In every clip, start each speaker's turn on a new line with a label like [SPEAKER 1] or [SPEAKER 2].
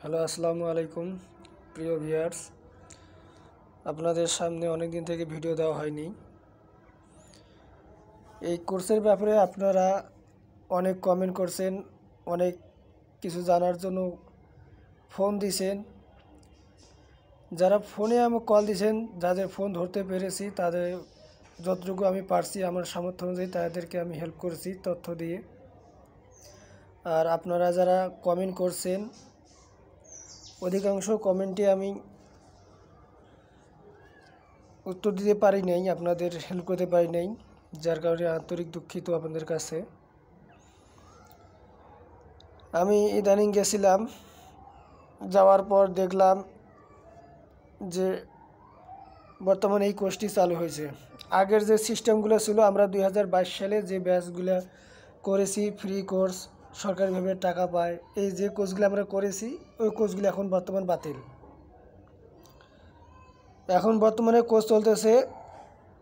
[SPEAKER 1] Hello, আসসালামু আলাইকুম প্রিয় ভিউয়ার্স। আপনাদের সামনে অনেক দিন থেকে ভিডিও দেওয়া হয়নি। এই কোর্সের ব্যাপারে আপনারা অনেক কমেন্ট করছেন, অনেক কিছু জানার জন্য ফোন দিছেন। যারা ফোনে আমাকে কল দিছেন, যাদের ফোন ধরতে পেরেছি, তাদের যতটুকু আমি পারছি আমার সামর্থ্য অনুযায়ী তাদেরকে আমি হেল্প করেছি তথ্য দিয়ে। আর আপনারা যারা কমেন্ট করছেন, অধিকাংশ কমেন্টে আমি উত্তর দিতে পারি নাই, আপনাদের হেল্প করতে পারি নাই, যার কারণে আন্তরিক দুঃখিত আপনাদের কাছে। আমি ইদানিং গেছিলাম, যাওয়ার পর দেখলাম যে বর্তমানে এই কোর্সটি চালু হয়েছে। আগের যে সিস্টেমগুলো ছিল, আমরা 2022 সালে যে ব্যাচগুলো করেছি, ফ্রি কোর্স, সরকারিভাবে টাকা পায়, এই যে কোর্সগুলো আমরা করেছি, ওই কোর্সগুলো এখন বর্তমান বাতিল। এখন বর্তমানে কোর্স চলতেছে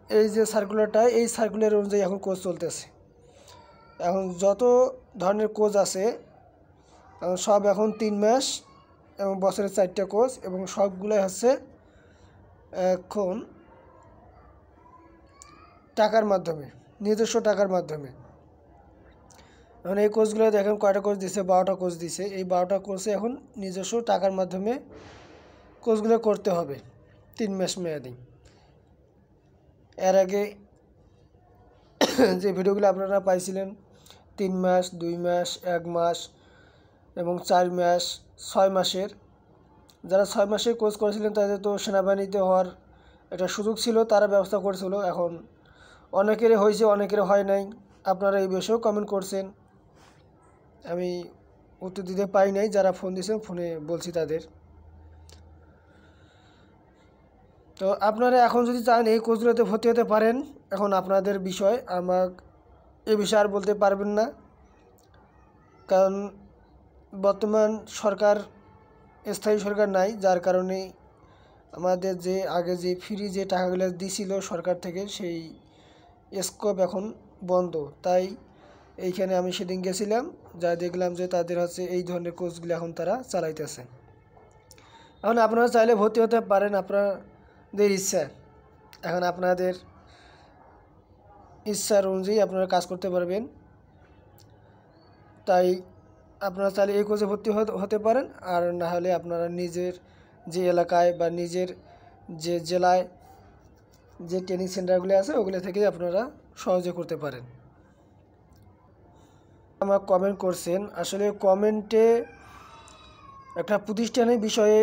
[SPEAKER 1] এই যে সার্কুলারটা, এই সার্কুলার অনুযায়ী এখন কোর্স চলতেছে। এখন যত ধরনের কোর্স আছে সব এখন 3 মাস এবং বছরের 4টা কোর্স, এবং সবগুলোই হচ্ছে এখন টাকার মাধ্যমে, নিজস্ব টাকার মাধ্যমে। এখন এই কোর্সগুলো দেখেন কয়টা কোর্স দিছে, 12টা কোর্স দিছে। এই 12টা কোর্সে এখন নিজস্ব টাকার মাধ্যমে কোর্সগুলো করতে হবে 3 মাস মেয়াদি। এর আগে যে ভিডিওগুলো আপনারা পাইছিলেন 3 মাস, 2 মাস, 1 মাস এবং 4 মাস, 6 মাসের, যারা 6 মাসের কোর্স করেছিলেন তাদের তো সেনাবাহিনীতে হওয়ার একটা সুযোগ ছিল, তারা ব্যবস্থা করেছিল। এখন অনেকেরই হয়েছে, অনেকের হয় নাই। আপনারা এই বিষয়েও কমেন্ট করছেন, আমি উত্তর দিতে পারি নাই। যারা ফোন দিয়েছেন, ফোনে বলছি তাদের। তো আপনারা এখন যদি চান এই কোর্সগুলোতে ভর্তি হতে পারেন, এখন আপনাদের বিষয়। আমাকে এ বিষয়ে আর বলতে পারবেন না, কারণ বর্তমান সরকার স্থায়ী সরকার নাই, যার কারণে আমাদের যে আগে যে ফ্রি যে টাকাগুলো দিছিল সরকার থেকে, সেই স্কোপ এখন বন্ধ। তাই এইখানে আমি সেদিন গেছিলাম, যা দেখলাম যে তাদের হচ্ছে এই ধরনের কোর্সগুলো এখন তারা চালাইতেছে। এখন আপনারা চাইলে ভর্তি হতে পারেন, আপনাদের ইচ্ছা। এখন আপনাদের ইচ্ছার অনুযায়ী আপনারা কাজ করতে পারবেন। তাই আপনারা চাইলে এই কোর্সে ভর্তি হতে পারেন, আর না হলে আপনারা নিজের যে এলাকায় বা নিজের যে জেলায় যে ট্রেনিং সেন্টারগুলো আছে ওগুলো থেকে আপনারা সহজে করতে পারেন। আমার কমেন্ট করছেন, আসলে কমেন্টে একটা প্রতিষ্ঠানের বিষয়ে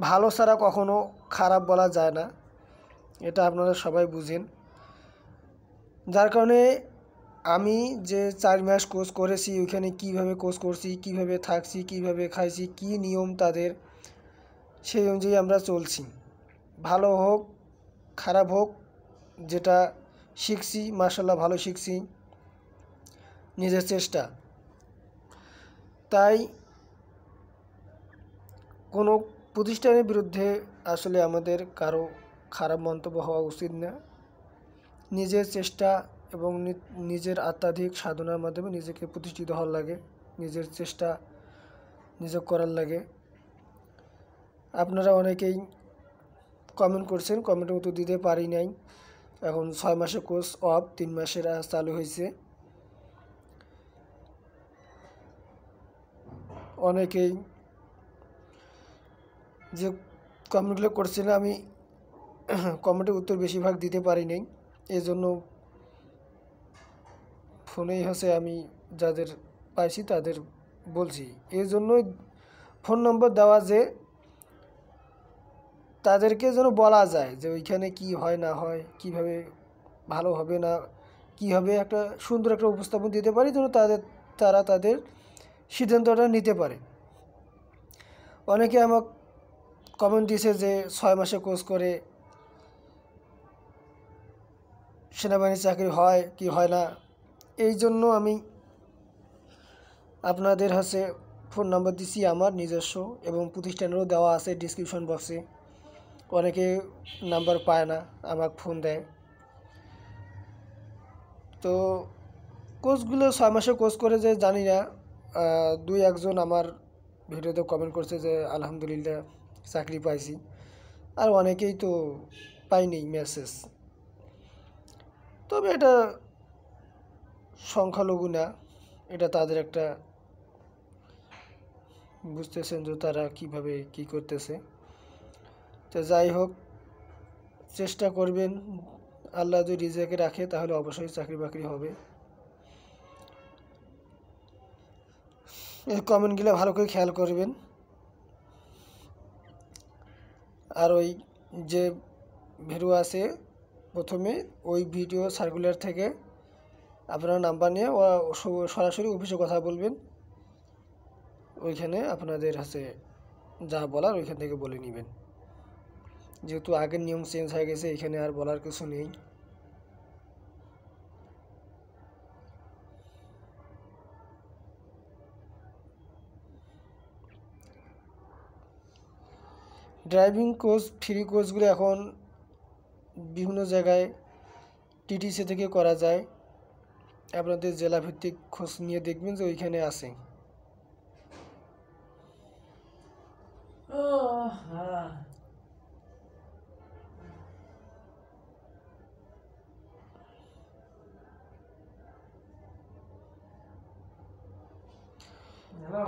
[SPEAKER 1] ভালো ছাড়া কখনো খারাপ বলা যায় না, এটা আপনারা সবাই বুঝেন। যার কারণে আমি যে 4 মাস কোর্স করেছি, ওইখানে কিভাবে কোর্স করছি, কিভাবে থাকছি, কিভাবে খাইছি, কি নিয়ম তাদের, সেই অনুযায়ী আমরা চলছি। ভালো হোক খারাপ হোক, যেটা শিখছি মাশাআল্লাহ ভালো শিখছি, নিজের চেষ্টা। তাই কোনো প্রতিষ্ঠানের বিরুদ্ধে আসলে আমাদের কারো খারাপ মন্তব্য হওয়া উচিত না। নিজের চেষ্টা এবং নিজের আত্মাধিক সাধনার মাধ্যমে নিজেকে প্রতিষ্ঠিত হওয়ার লাগে, নিজের চেষ্টা নিজে করার লাগে। আপনারা অনেকেই কমেন্ট করছেন, কমেন্টে উত্তর দিতে পারি নাই। এখন 6 মাসের কোর্স অফ, 3 মাসের চালু হয়েছে। অনেকেই যে কমেন্টগুলো করছিলেন, আমি কমেন্টের উত্তর বেশিরভাগ দিতে পারি নাই। এই জন্য ফোনেই হচ্ছে আমি যাদের পাইছি তাদের বলছি। এই জন্যই ফোন নম্বর দেওয়া, যে তাদেরকে যেন বলা যায় যে ওইখানে কি হয় না হয়, কিভাবে ভালো হবে না কি হবে, একটা সুন্দর একটা উপস্থাপন দিতে পারি, যেন তারা তাদের সিদ্ধান্তটা নিতে পারে। অনেকে আমাকে কমেন্ট দিয়েছে যে 6 মাসে কোর্স করে সেনাবাহিনীর চাকরি হয় কি হয় না। এই জন্য আমি আপনাদের হচ্ছে ফোন নাম্বার দিছি আমার নিজস্ব, এবং প্রতিষ্ঠানেরও দেওয়া আছে ডিসক্রিপশন বক্সে। অনেকে নাম্বার পায় না, আমাকে ফোন দেয়। তো কোর্সগুলো 6 মাসে কোর্স করে যে জানি না, দুই একজন আমার ভিডিওতে কমেন্ট করছে যে আলহামদুলিল্লাহ চাকরি পাইছি, আর অনেকেই তো পাইনি মেসেজ। তবে এটা সংখ্যালঘু না, এটা তাদের একটা, বুঝতেছেন যে তারা কিভাবে কি করতেছে। তো যাই হোক, চেষ্টা করবেন, আল্লাহ যদি রিজেকে রাখে তাহলে অবশ্যই চাকরি বাকরি হবে। এই কমেন্টগুলো ভালো করে খেয়াল করবেন। আর ওই যে ভিডিও আছে প্রথমে, ওই ভিডিও সার্কুলার থেকে আপনার নাম্বার নিয়ে সরাসরি অফিসে কথা বলবেন। ওইখানে আপনাদের হাতে যা বলার ওইখান থেকে বলে নেবেন, যেহেতু আগের নিয়ম চেঞ্জ হয়ে গেছে, এখানে আর বলার কিছু নেই। ড্রাইভিং কোর্স, ফ্রি কোর্সগুলো এখন বিভিন্ন জায়গায় টিটিসি থেকে করা যায়। আপনাদের জেলা ভিত্তিক খোঁজ নিয়ে দেখবেন যে ওইখানে আছে।
[SPEAKER 2] Hello.